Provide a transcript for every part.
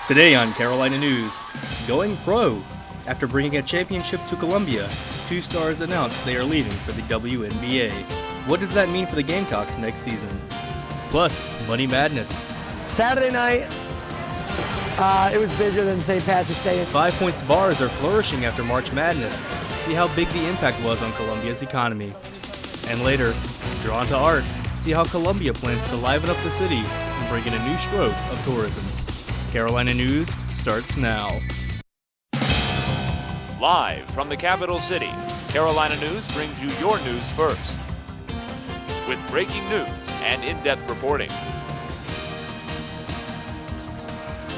Today on Carolina News, going pro. After bringing a championship to Columbia, two stars announced they are leaving for the WNBA. What does that mean for the Gamecocks next season? Plus, Money Madness. Saturday night, it was busier than St. Patrick's Day. 5 Points bars are flourishing after March Madness. See how big the impact was on Columbia's economy. And later, Drawn to Art. See how Columbia plans to liven up the city and bring in a new stroke of tourism. Carolina News starts now. Live from the capital city, Carolina News brings you your news first. With breaking news and in-depth reporting.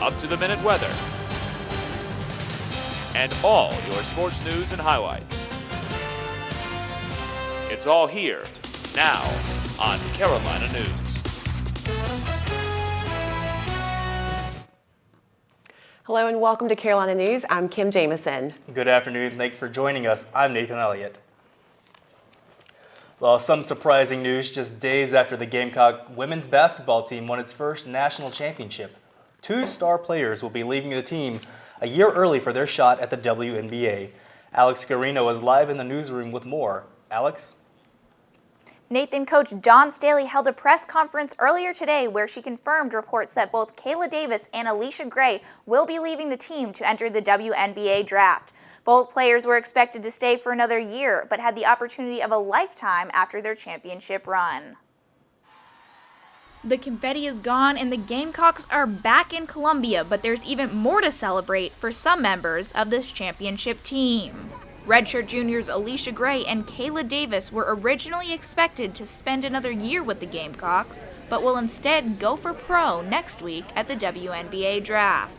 Up-to-the-minute weather. And all your sports news and highlights. It's all here, now, on Carolina News. Hello and welcome to Carolina News. I'm Kim Jamison. Good afternoon. Thanks for joining us. I'm Nathan Elliott. Well, some surprising news just days after the Gamecock women's basketball team won its first national championship. Two star players will be leaving the team a year early for their shot at the WNBA. Alex Garino is live in the newsroom with more. Alex? Nathan, Coach Dawn Staley held a press conference earlier today where she confirmed reports that both Kayla Davis and Alicia Gray will be leaving the team to enter the WNBA draft. Both players were expected to stay for another year, but had the opportunity of a lifetime after their championship run. The confetti is gone and the Gamecocks are back in Columbia, but there's even more to celebrate for some members of this championship team. Redshirt juniors Alicia Gray and Kayla Davis were originally expected to spend another year with the Gamecocks, but will instead go for pro next week at the WNBA draft.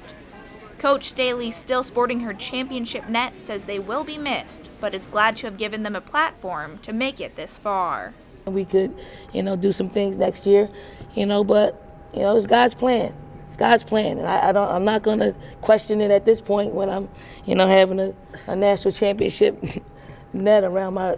Coach Staley, still sporting her championship net, says they will be missed, but is glad to have given them a platform to make it this far. We could, do some things next year, but, it's God's plan. It's God's plan, and I'm not going to question it at this point when I'm, having a national championship net around my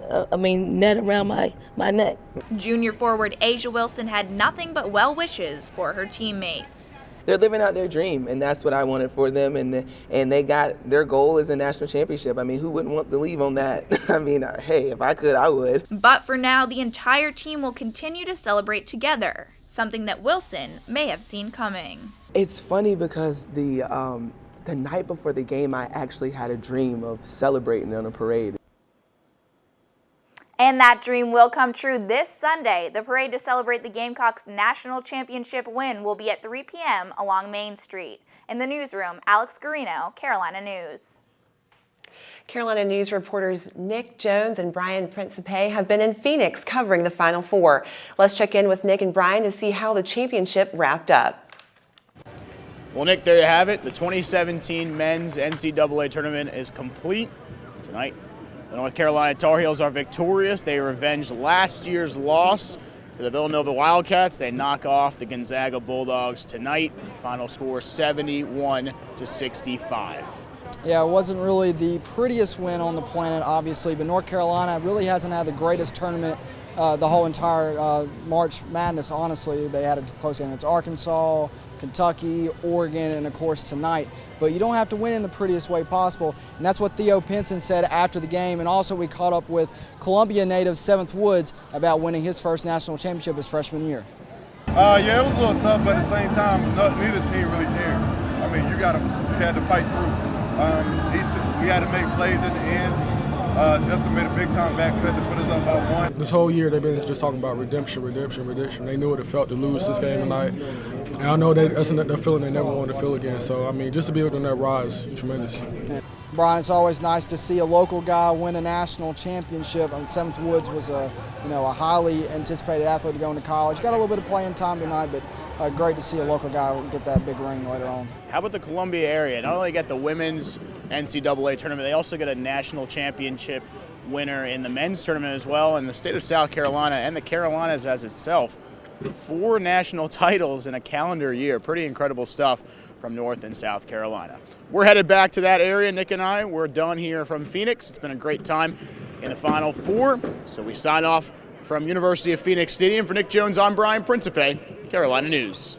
neck. Junior forward Asia Wilson had nothing but well wishes for her teammates. They're living out their dream, and that's what I wanted for them, and they got their goal is a national championship. Who wouldn't want to leave on that? Hey, if I could, I would. But for now, the entire team will continue to celebrate together, something that Wilson may have seen coming. It's funny because the night before the game, I actually had a dream of celebrating on a parade. And that dream will come true this Sunday. The parade to celebrate the Gamecocks' national championship win will be at 3 p.m. along Main Street. In the newsroom, Alex Garino, Carolina News. Carolina News reporters Nick Jones and Brian Principe have been in Phoenix covering the Final Four. Let's check in with Nick and Brian to see how the championship wrapped up. Well, Nick, there you have it. The 2017 men's NCAA tournament is complete tonight. The North Carolina Tar Heels are victorious. They revenge last year's loss to the Villanova Wildcats. They knock off the Gonzaga Bulldogs tonight. Final score 71-65. Yeah, it wasn't really the prettiest win on the planet, obviously, but North Carolina really hasn't had the greatest tournament the whole entire March Madness, honestly. They had a close game against Arkansas, Kentucky, Oregon, and of course tonight. But you don't have to win in the prettiest way possible, and that's what Theo Pinson said after the game. And also we caught up with Columbia native Seventh Woods about winning his first national championship his freshman year. Yeah, it was a little tough, but at the same time, neither team really cared. You had to fight through. We had to make plays at the end. Justin made a big-time back cut to put us up by one. This whole year they've been just talking about redemption. They knew what it felt to lose this game tonight. And I know that's a feeling they never wanted to feel again. So, just to be able to that rise, tremendous. Brian, it's always nice to see a local guy win a national championship. Seventh Woods was a highly anticipated athlete to go into college. Got a little bit of playing time tonight, but great to see a local guy get that big ring later on. How about the Columbia area? Not only get the women's NCAA tournament, they also get a national championship winner in the men's tournament as well. And the state of South Carolina and the Carolinas as itself, 4 national titles in a calendar year. Pretty incredible stuff from North and South Carolina. We're headed back to that area, Nick and I. We're done here from Phoenix. It's been a great time in the Final Four. So we sign off from University of Phoenix Stadium. For Nick Jones, I'm Brian Principe, Carolina News.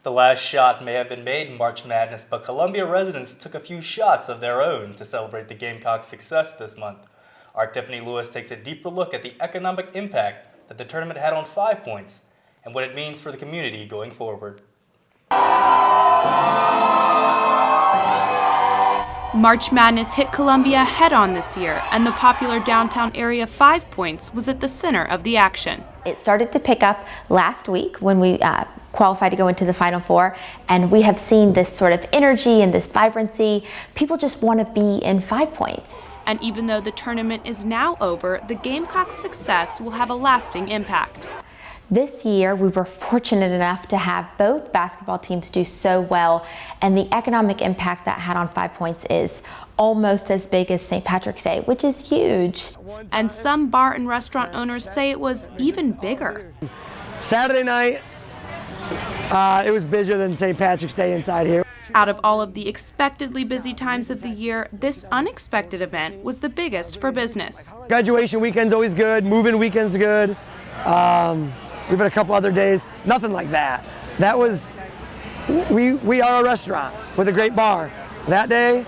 The last shot may have been made in March Madness, but Columbia residents took a few shots of their own to celebrate the Gamecocks' success this month. Our Tiffany Lewis takes a deeper look at the economic impact that the tournament had on 5 Points and what it means for the community going forward. March Madness hit Columbia head-on this year, and the popular downtown area 5 Points was at the center of the action. It started to pick up last week when we qualified to go into the Final Four, and we have seen this sort of energy and this vibrancy. People just want to be in 5 Points. And even though the tournament is now over, the Gamecocks' success will have a lasting impact. This year, we were fortunate enough to have both basketball teams do so well, and the economic impact that had on 5 Points is almost as big as St. Patrick's Day, which is huge. And some bar and restaurant owners say it was even bigger. Saturday night, it was busier than St. Patrick's Day inside here. Out of all of the expectedly busy times of the year, this unexpected event was the biggest for business. Graduation weekend's always good, move-in weekend's good. We've had a couple other days, nothing like that. That was, we are a restaurant with a great bar. That day,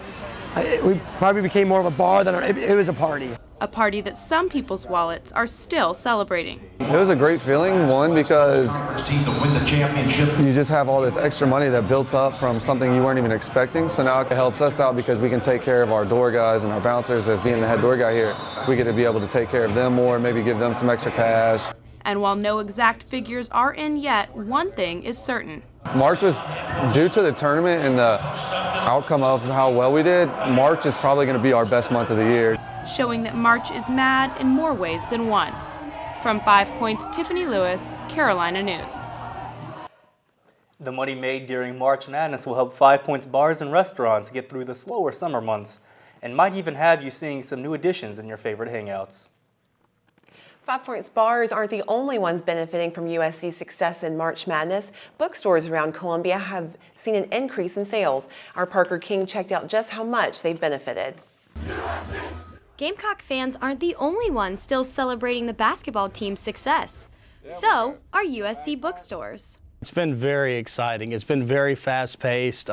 we probably became more of a bar than it was a party. A party that some people's wallets are still celebrating. It was a great feeling, one, because you just have all this extra money that built up from something you weren't even expecting. So now it helps us out because we can take care of our door guys and our bouncers. As being the head door guy here, we get to be able to take care of them more, maybe give them some extra cash. And while no exact figures are in yet, one thing is certain. March was, due to the tournament and the outcome of how well we did, March is probably going to be our best month of the year. Showing that March is mad in more ways than one. From 5 Points, Tiffany Lewis, Carolina News. The money made during March Madness will help 5 Points bars and restaurants get through the slower summer months and might even have you seeing some new additions in your favorite hangouts. 5 Points bars aren't the only ones benefiting from USC's success in March Madness. Bookstores around Columbia have seen an increase in sales. Our Parker King checked out just how much they've benefited. Gamecock fans aren't the only ones still celebrating the basketball team's success. So are USC bookstores. It's been very exciting. It's been very fast-paced.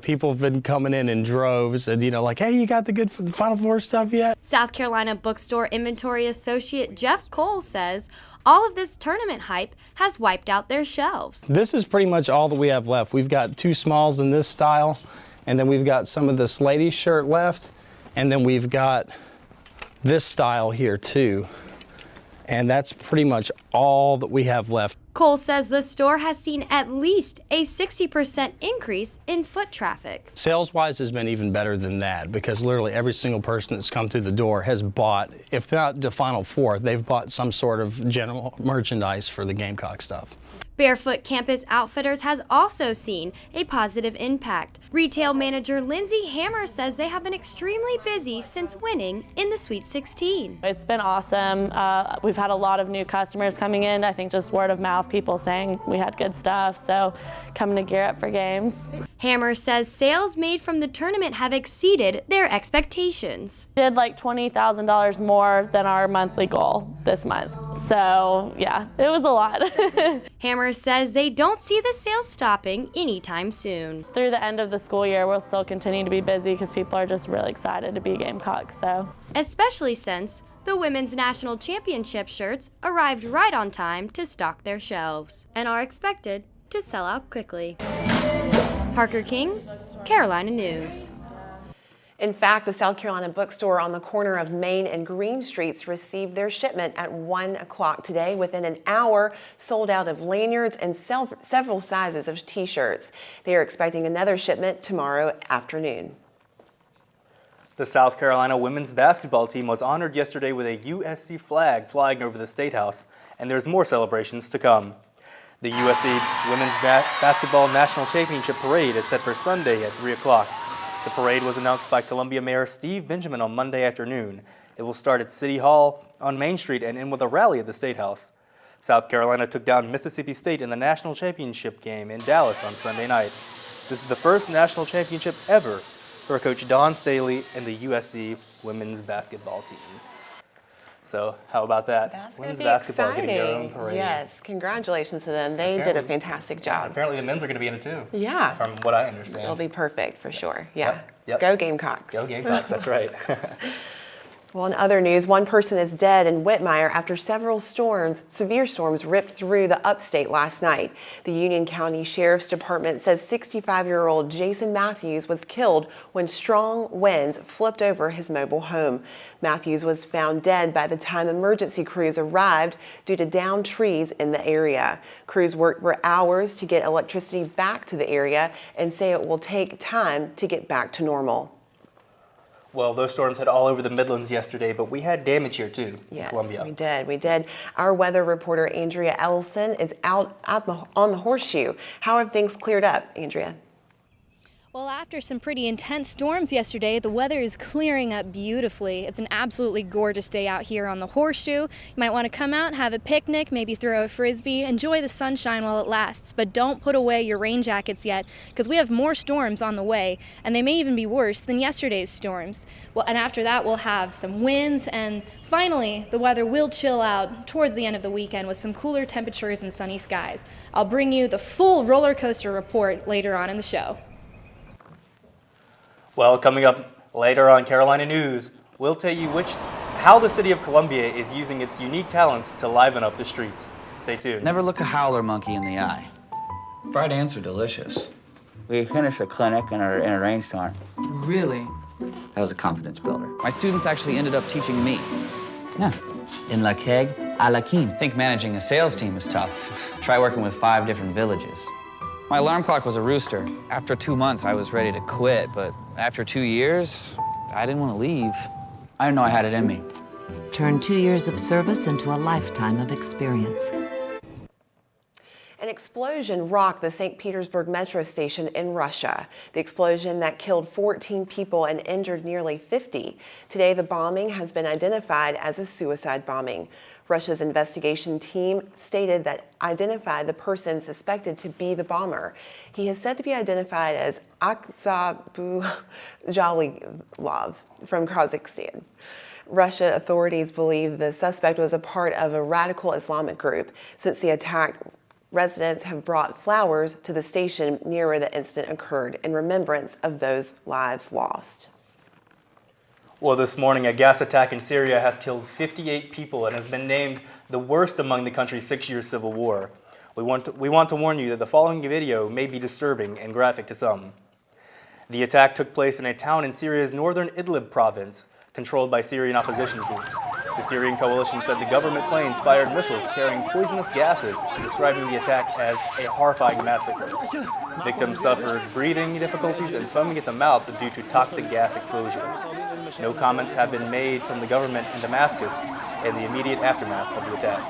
People have been coming in droves and, like, hey, you got the good Final Four stuff yet? South Carolina bookstore inventory associate Jeff Cole says all of this tournament hype has wiped out their shelves. This is pretty much all that we have left. We've got 2 smalls in this style, and then we've got some of this ladies' shirt left, and then we've got this style here, too. And that's pretty much all that we have left. Cole says the store has seen at least a 60% increase in foot traffic. Sales-wise has been even better than that because literally every single person that's come through the door has bought, if not the Final Four, they've bought some sort of general merchandise for the Gamecock stuff. Barefoot Campus Outfitters has also seen a positive impact. Retail manager Lindsay Hammer says they have been extremely busy since winning in the Sweet 16. It's been awesome. We've had a lot of new customers coming in. I think just word of mouth, people saying we had good stuff, so coming to gear up for games. Hammer says sales made from the tournament have exceeded their expectations. Did like $20,000 more than our monthly goal this month. So yeah, it was a lot. Hammer says they don't see the sales stopping anytime soon. Through the end of the school year, we'll still continue to be busy because people are just really excited to be Gamecocks. So, especially since the women's national championship shirts arrived right on time to stock their shelves and are expected to sell out quickly. Parker King, Carolina News. In fact, the South Carolina bookstore on the corner of Main and Green Streets received their shipment at 1 o'clock today. Within an hour, sold out of lanyards and several sizes of t-shirts. They are expecting another shipment tomorrow afternoon. The South Carolina women's basketball team was honored yesterday with a USC flag flying over the State House, and there's more celebrations to come. The USC Women's Basketball National Championship Parade is set for Sunday at 3 o'clock. The parade was announced by Columbia Mayor Steve Benjamin on Monday afternoon. It will start at City Hall on Main Street and end with a rally at the State House. South Carolina took down Mississippi State in the national championship game in Dallas on Sunday night. This is the first national championship ever for Coach Dawn Staley and the USC women's basketball team. So how about that? That's Women's gonna be basketball exciting. getting their own parade. Yes, congratulations to them. They did a fantastic job. Apparently the men's are going to be in it too. Yeah. From what I understand. It'll be perfect for sure. Yeah. Yep. Go Gamecocks. Go Gamecocks, that's right. Well, in other news, one person is dead in Whitmire after several severe storms ripped through the upstate last night. The Union County Sheriff's Department says 65-year-old Jason Matthews was killed when strong winds flipped over his mobile home. Matthews was found dead by the time emergency crews arrived due to downed trees in the area. Crews worked for hours to get electricity back to the area and say it will take time to get back to normal. Well, those storms hit all over the Midlands yesterday, but we had damage here too in Columbia. We did. Our weather reporter, Andrea Ellison, is out on the Horseshoe. How have things cleared up, Andrea? Well, after some pretty intense storms yesterday, the weather is clearing up beautifully. It's an absolutely gorgeous day out here on the Horseshoe. You might want to come out and have a picnic, maybe throw a frisbee, enjoy the sunshine while it lasts, but don't put away your rain jackets yet because we have more storms on the way, and they may even be worse than yesterday's storms. Well, and after that, we'll have some winds, and finally, the weather will chill out towards the end of the weekend with some cooler temperatures and sunny skies. I'll bring you the full roller coaster report later on in the show. Well, coming up later on Carolina News, we'll tell you how the city of Columbia is using its unique talents to liven up the streets. Stay tuned. Never look a howler monkey in the eye. Fried ants are delicious. We finished a clinic in a rainstorm. Really? That was a confidence builder. My students actually ended up teaching me. Yeah. In La Keg, à la King. Think managing a sales team is tough. Try working with 5 different villages. My alarm clock was a rooster. After 2 months, I was ready to quit, but after 2 years, I didn't want to leave. I didn't know I had it in me. Turn 2 years of service into a lifetime of experience. An explosion rocked the St. Petersburg metro station in Russia. The explosion that killed 14 people and injured nearly 50. Today, the bombing has been identified as a suicide bombing. Russia's investigation team stated that identified the person suspected to be the bomber. He is said to be identified as Aksabuljalilov from Kazakhstan. Russia authorities believe the suspect was a part of a radical Islamic group. Since the attack, residents have brought flowers to the station near where the incident occurred in remembrance of those lives lost. Well, this morning, a gas attack in Syria has killed 58 people and has been named the worst among the country's 6-year civil war. We want to warn you that the following video may be disturbing and graphic to some. The attack took place in a town in Syria's northern Idlib province, controlled by Syrian opposition groups. The Syrian coalition said the government planes fired missiles carrying poisonous gases, describing the attack as a horrifying massacre. Victims suffered breathing difficulties and foaming at the mouth due to toxic gas exposure. No comments have been made from the government in Damascus in the immediate aftermath of the attack.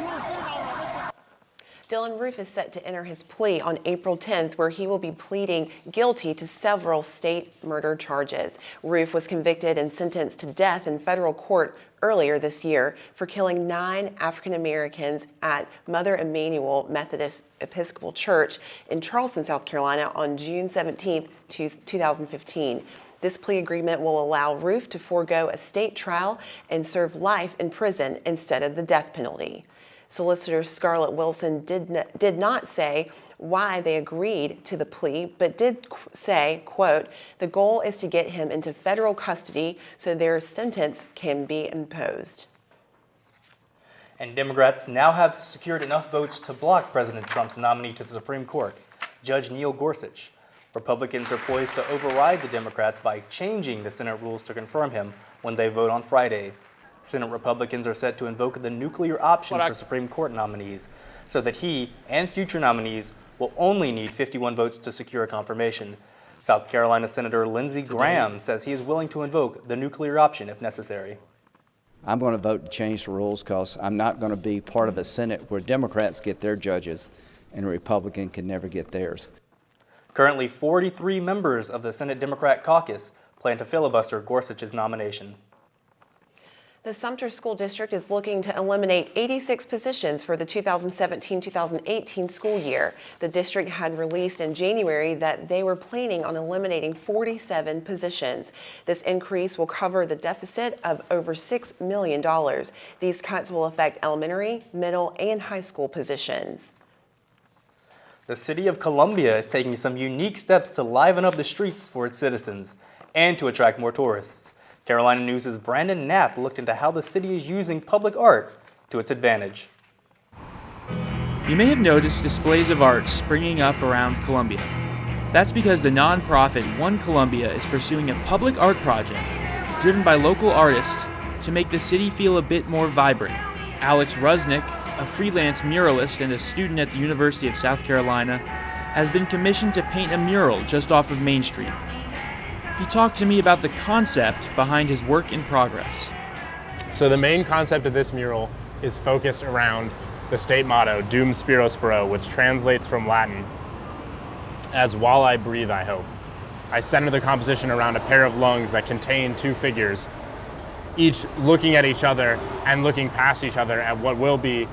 Dylann Roof is set to enter his plea on April 10th, where he will be pleading guilty to several state murder charges. Roof was convicted and sentenced to death in federal court earlier this year for killing 9 African Americans at Mother Emanuel Methodist Episcopal Church in Charleston, South Carolina on June 17, 2015. This plea agreement will allow Roof to forego a state trial and serve life in prison instead of the death penalty. Solicitor Scarlett Wilson did not say why they agreed to the plea, but did say, quote, "The goal is to get him into federal custody so their sentence can be imposed." And Democrats now have secured enough votes to block President Trump's nominee to the Supreme Court, Judge Neil Gorsuch. Republicans are poised to override the Democrats by changing the Senate rules to confirm him when they vote on Friday. Senate Republicans are set to invoke the nuclear option for Supreme Court nominees so that he and future nominees will only need 51 votes to secure a confirmation. South Carolina Senator Lindsey Graham says he is willing to invoke the nuclear option if necessary. I'm going to vote to change the rules because I'm not going to be part of a Senate where Democrats get their judges and a Republican can never get theirs. Currently, 43 members of the Senate Democrat caucus plan to filibuster Gorsuch's nomination. The Sumter School District is looking to eliminate 86 positions for the 2017-2018 school year. The district had released in January that they were planning on eliminating 47 positions. This increase will cover the deficit of over $6 million. These cuts will affect elementary, middle, and high school positions. The city of Columbia is taking some unique steps to liven up the streets for its citizens and to attract more tourists. Carolina News' Brandon Knapp looked into how the city is using public art to its advantage. You may have noticed displays of art springing up around Columbia. That's because the nonprofit One Columbia is pursuing a public art project driven by local artists to make the city feel a bit more vibrant. Alex Rusnick, a freelance muralist and a student at the University of South Carolina, has been commissioned to paint a mural just off of Main Street. He talked to me about the concept behind his work in progress. So the main concept of this mural is focused around the state motto, Dum Spiro Spero, which translates from Latin as "While I breathe, I hope." I center the composition around a pair of lungs that contain two figures, each looking at each other and looking past each other at what will be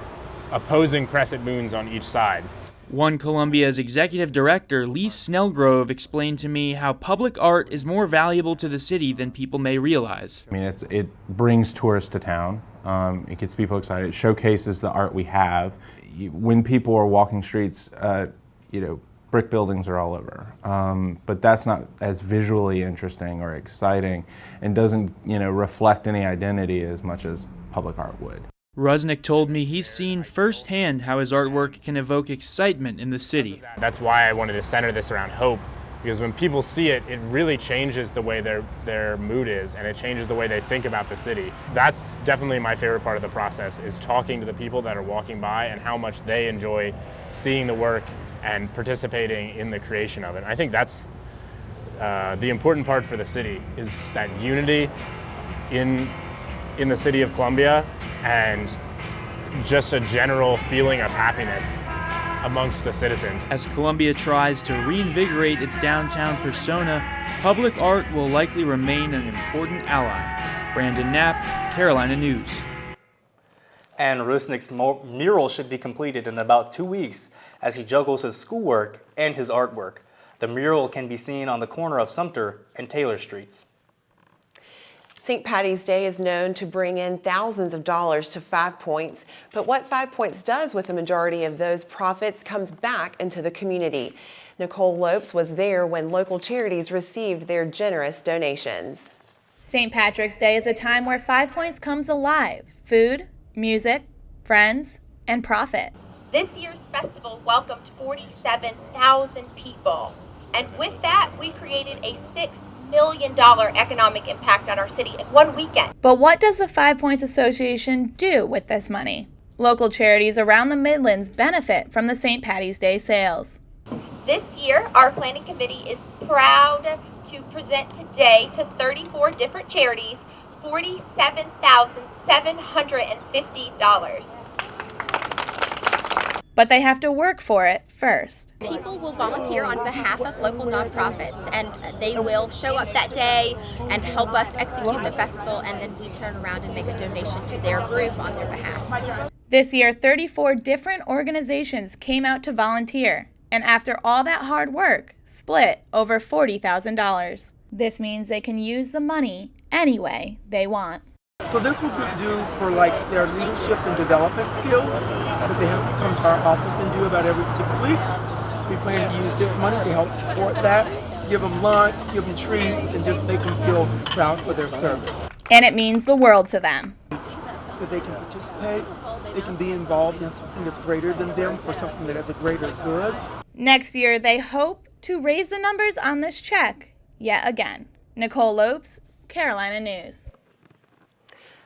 opposing crescent moons on each side. One Columbia's executive director, Lee Snellgrove, explained to me how public art is more valuable to the city than people may realize. I mean, it brings tourists to town. It gets people excited. It showcases the art we have. When people are walking streets, brick buildings are all over. But that's not as visually interesting or exciting and doesn't, reflect any identity as much as public art would. Rusnick told me he's seen firsthand how his artwork can evoke excitement in the city. That's why I wanted to center this around hope, because when people see it, it really changes the way their mood is, and it changes the way they think about the city. That's definitely my favorite part of the process, is talking to the people that are walking by and how much they enjoy seeing the work and participating in the creation of it. I think that's the important part for the city, is that unity in the city of Columbia and just a general feeling of happiness amongst the citizens. As Columbia tries to reinvigorate its downtown persona, public art will likely remain an important ally. Brandon Knapp, Carolina News. And Rusnick's mural should be completed in about 2 weeks as he juggles his schoolwork and his artwork. The mural can be seen on the corner of Sumter and Taylor Streets. St. Patty's Day is known to bring in thousands of dollars to 5 Points, but what 5 Points does with the majority of those profits comes back into the community. Nicole Lopes was there when local charities received their generous donations. St. Patrick's Day is a time where 5 Points comes alive. Food, music, friends, and profit. This year's festival welcomed 47,000 people, and with that, we created a $6 million economic impact on our city in one weekend. But what does the 5 Points Association do with this money? Local charities around the Midlands benefit from the St. Patty's Day sales. This year, our planning committee is proud to present today to 34 different charities $47,750. But they have to work for it first. People will volunteer on behalf of local nonprofits, and they will show up that day and help us execute the festival, and then we turn around and make a donation to their group on their behalf. This year, 34 different organizations came out to volunteer, and after all that hard work, split over $40,000. This means they can use the money any way they want. So this would be due for their leadership and development skills that they have to come to our office and do about every 6 weeks. So we plan to use this money to help support that, give them lunch, give them treats, and just make them feel proud for their service. And it means the world to them. Because they can participate, they can be involved in something that's greater than them for something that has a greater good. Next year, they hope to raise the numbers on this check yet again. Nicole Lopes, Carolina News.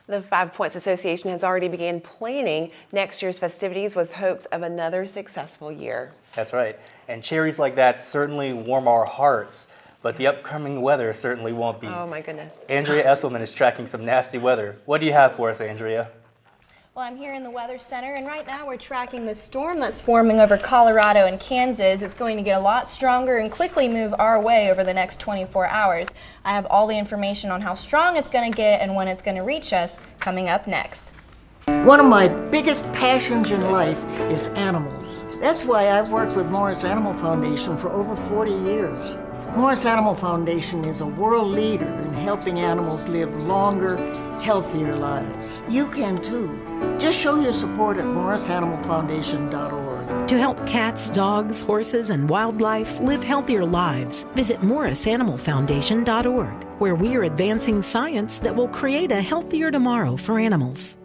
The 5 Points Association has already begun planning next year's festivities with hopes of another successful year. That's right. And cherries like that certainly warm our hearts, but the upcoming weather certainly won't be. Oh my goodness. Andrea Esselman is tracking some nasty weather. What do you have for us, Andrea? Well, I'm here in the Weather Center, and right now we're tracking the storm that's forming over Colorado and Kansas. It's going to get a lot stronger and quickly move our way over the next 24 hours. I have all the information on how strong it's going to get and when it's going to reach us coming up next. One of my biggest passions in life is animals. That's why I've worked with Morris Animal Foundation for over 40 years. Morris Animal Foundation is a world leader in helping animals live longer, healthier lives. You can too. Just show your support at morrisanimalfoundation.org. To help cats, dogs, horses, and wildlife live healthier lives, visit morrisanimalfoundation.org, where we are advancing science that will create a healthier tomorrow for animals.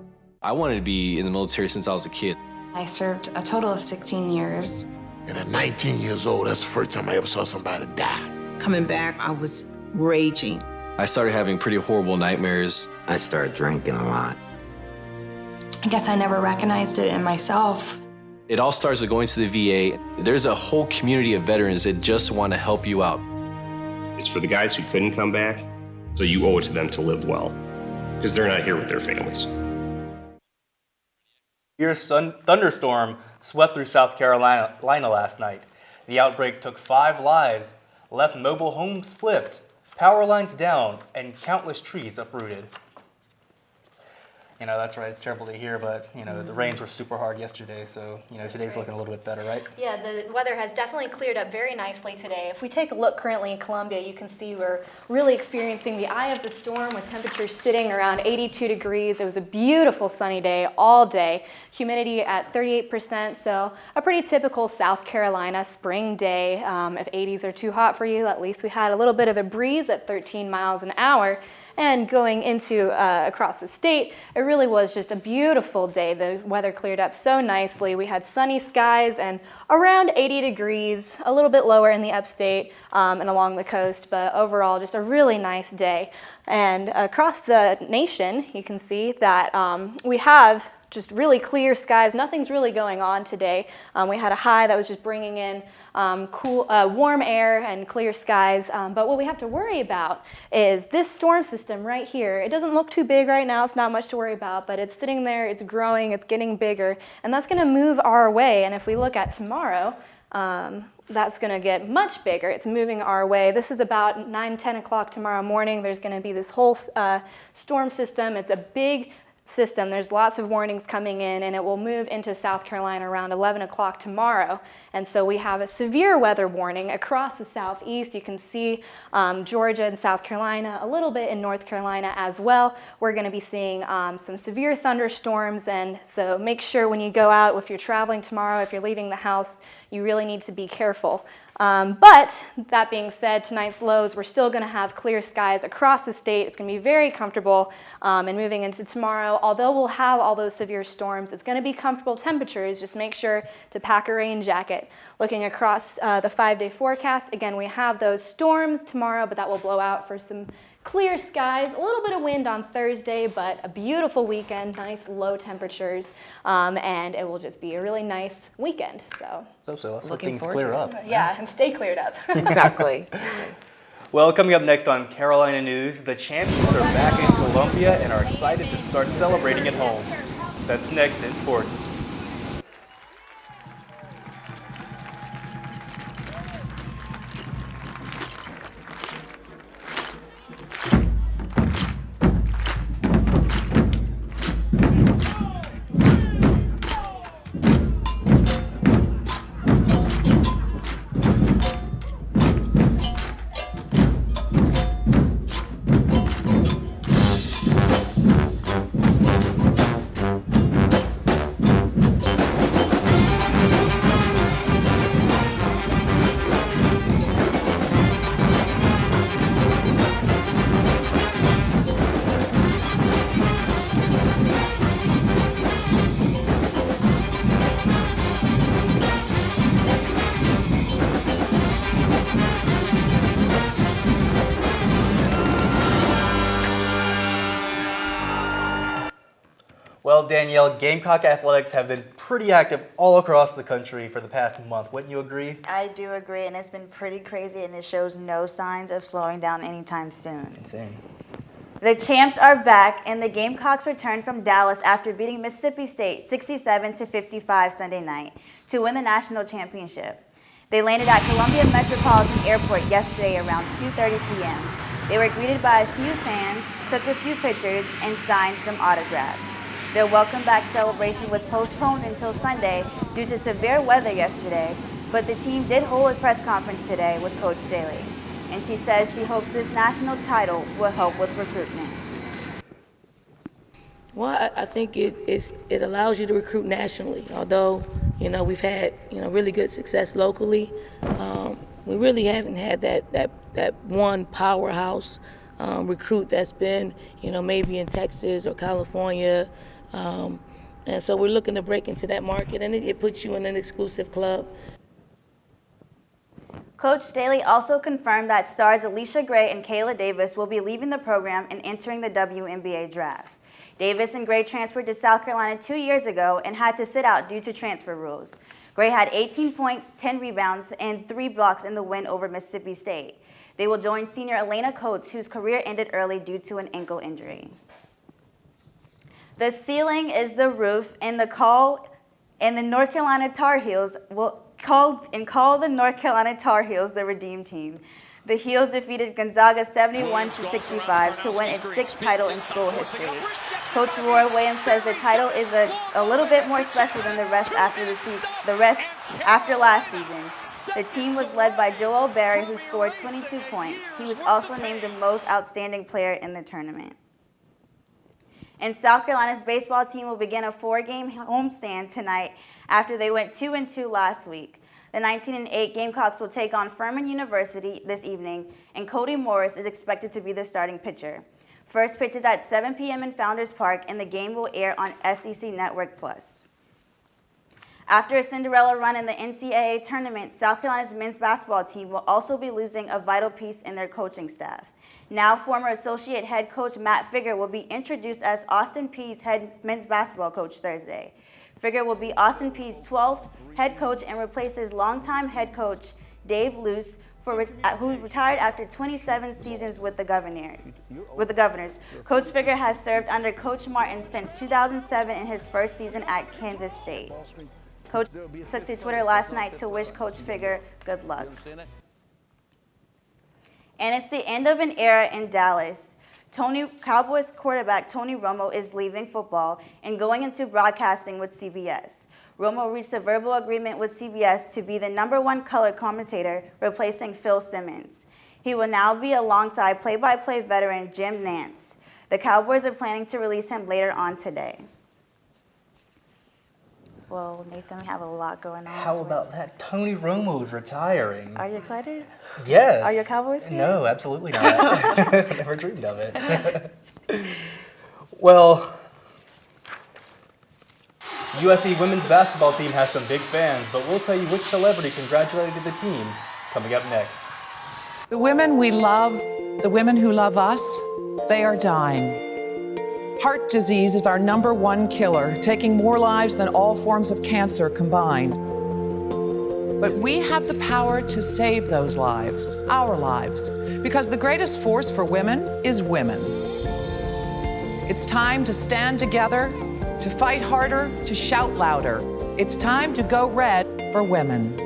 I wanted to be in the military since I was a kid. I served a total of 16 years. And at 19 years old, that's the first time I ever saw somebody die. Coming back, I was raging. I started having pretty horrible nightmares. I started drinking a lot. I guess I never recognized it in myself. It all starts with going to the VA. There's a whole community of veterans that just want to help you out. It's for the guys who couldn't come back, so you owe it to them to live well, because they're not here with their families. Fierce thunderstorm swept through South Carolina last night. The outbreak took 5 lives, left mobile homes flipped, power lines down, and countless trees uprooted. You know, that's right, it's terrible to hear, but, you know, the rains were super hard yesterday, so, you know, today's looking a little bit better, right? Yeah, the weather has definitely cleared up very nicely today. If we take a look currently in Columbia, you can see we're really experiencing the eye of the storm with temperatures sitting around 82 degrees. It was a beautiful sunny day all day. Humidity at 38%, so a pretty typical South Carolina spring day. If 80s are too hot for you, at least we had a little bit of a breeze at 13 miles an hour. And going into across the state, it really was just a beautiful day. The weather cleared up so nicely. We had sunny skies and around 80 degrees, a little bit lower in the upstate and along the coast, but overall just a really nice day. And across the nation, you can see that we have just really clear skies. Nothing's really going on today. We had a high that was just bringing in warm air and clear skies, but what we have to worry about is this storm system right here. It doesn't look too big right now, it's not much to worry about, but it's sitting there, it's growing, it's getting bigger, and that's gonna move our way. And if we look at tomorrow, that's gonna get much bigger. It's moving our way. This is about 9-10 o'clock tomorrow morning. There's gonna be this whole storm system. It's a big system. There's lots of warnings coming in, and it will move into South Carolina around 11 o'clock tomorrow. And so we have a severe weather warning across the southeast. You can see Georgia and South Carolina, a little bit in North Carolina as well. We're going to be seeing some severe thunderstorms, and so make sure when you go out, if you're traveling tomorrow, if you're leaving the house, you really need to be careful. But that being said, tonight's lows, we're still going to have clear skies across the state. It's going to be very comfortable, and moving into tomorrow, although we'll have all those severe storms, it's going to be comfortable temperatures. Just make sure to pack a rain jacket. Looking across the 5-day forecast, again, we have those storms tomorrow, but that will blow out for some clear skies, a little bit of wind on Thursday, but a beautiful weekend, nice low temperatures, and it will just be a really nice weekend. So let's hope things clear up. Yeah, and stay cleared up. Exactly. Well, coming up next on Carolina News, the champions are back in Columbia and are excited to start celebrating at home. That's next in sports. Well, Danielle, Gamecock athletics have been pretty active all across the country for the past month. Wouldn't you agree? I do agree, and it's been pretty crazy, and it shows no signs of slowing down anytime soon. Insane. The champs are back, and the Gamecocks returned from Dallas after beating Mississippi State 67-55 Sunday night to win the national championship. They landed at Columbia Metropolitan Airport yesterday around 2:30 p.m. They were greeted by a few fans, took a few pictures, and signed some autographs. Their welcome back celebration was postponed until Sunday due to severe weather yesterday, but the team did hold a press conference today with Coach Staley, and she says she hopes this national title will help with recruitment. Well, I think it allows you to recruit nationally. Although, we've had, really good success locally, we really haven't had that one powerhouse recruit that's been, maybe in Texas or California. And so we're looking to break into that market, and it puts you in an exclusive club. Coach Staley also confirmed that stars Alicia Gray and Kayla Davis will be leaving the program and entering the WNBA draft. Davis and Gray transferred to South Carolina 2 years ago and had to sit out due to transfer rules. Gray had 18 points, 10 rebounds, and 3 blocks in the win over Mississippi State. They will join senior Elena Coates, whose career ended early due to an ankle injury. The ceiling is the roof, and the North Carolina Tar Heels will call the North Carolina Tar Heels the Redeem Team. The Heels defeated Gonzaga 71-65 to win its 6th title in school history. Coach Roy Williams says the title is a little bit more special than the rest after last season. The team was led by Joel Berry, who scored 22 points. He was also named the most outstanding player in the tournament. And South Carolina's baseball team will begin a 4-game homestand tonight after they went 2-2 last week. The 19-8 Gamecocks will take on Furman University this evening, and Cody Morris is expected to be the starting pitcher. First pitch is at 7 p.m. in Founders Park, and the game will air on SEC Network Plus. After a Cinderella run in the NCAA tournament, South Carolina's men's basketball team will also be losing a vital piece in their coaching staff. Now, former associate head coach Matt Figger will be introduced as Austin Peay's head men's basketball coach Thursday. Figger will be Austin Peay's 12th head coach and replaces longtime head coach Dave Luce, who retired after 27 seasons with the Governors. Coach Figger has served under Coach Martin since 2007 in his first season at Kansas State. Coach took to Twitter last night to wish Coach Figger good luck. And it's the end of an era in Dallas. Cowboys quarterback Tony Romo is leaving football and going into broadcasting with CBS. Romo reached a verbal agreement with CBS to be the #1 color commentator, replacing Phil Simmons. He will now be alongside play-by-play veteran Jim Nantz. The Cowboys are planning to release him later on today. Well, Nathan, we have a lot going on. How about that? Tony Romo's retiring. Are you excited? Yes. Are you a Cowboys fan? No, absolutely not. Never dreamed of it. Well, USC women's basketball team has some big fans, but we'll tell you which celebrity congratulated the team coming up next. The women we love, the women who love us, they are dying. Heart disease is our #1 killer, taking more lives than all forms of cancer combined. But we have the power to save those lives, our lives, because the greatest force for women is women. It's time to stand together, to fight harder, to shout louder. It's time to go red for women.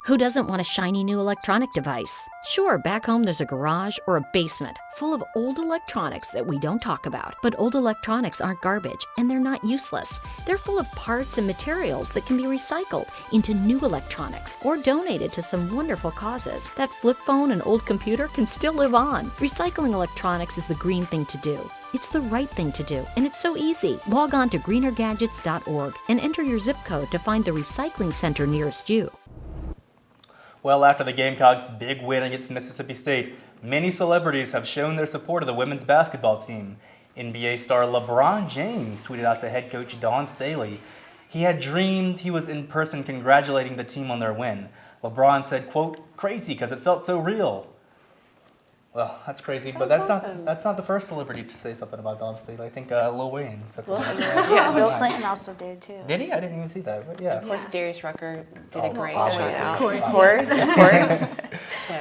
Who doesn't want a shiny new electronic device? Sure, back home there's a garage or a basement full of old electronics that we don't talk about. But old electronics aren't garbage, and they're not useless. They're full of parts and materials that can be recycled into new electronics or donated to some wonderful causes. That flip phone and old computer can still live on. Recycling electronics is the green thing to do. It's the right thing to do, and it's so easy. Log on to greenergadgets.org and enter your zip code to find the recycling center nearest you. Well, after the Gamecocks' big win against Mississippi State, many celebrities have shown their support of the women's basketball team. NBA star LeBron James tweeted out to head coach Dawn Staley. He had dreamed he was in person congratulating the team on their win. LeBron said, quote, "Crazy because it felt so real." Well, that's crazy, but that's not the first celebrity to say something about Dawn Staley. I think Lil Wayne said something about that. Yeah, Bill Clinton also did too. Did he? I didn't even see that, but yeah. Of course, Darius Rucker did a great obviously. shout out. Of Of course.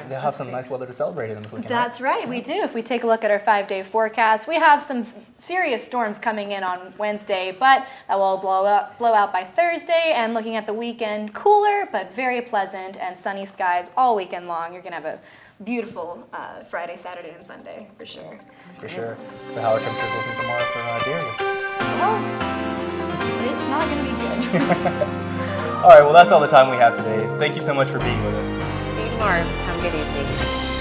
They'll have some nice weather to celebrate in this weekend. That's right, we do. If we take a look at our 5-day forecast, we have some serious storms coming in on Wednesday, but that will blow out by Thursday. And looking at the weekend, cooler but very pleasant and sunny skies all weekend long. You're going to have a beautiful Friday, Saturday, and Sunday for sure. For sure. So how are temperatures looking tomorrow for Darius? Well, it's not going to be good. All right, well, that's all the time we have today. Thank you so much for being with us. See you tomorrow. Have a good evening.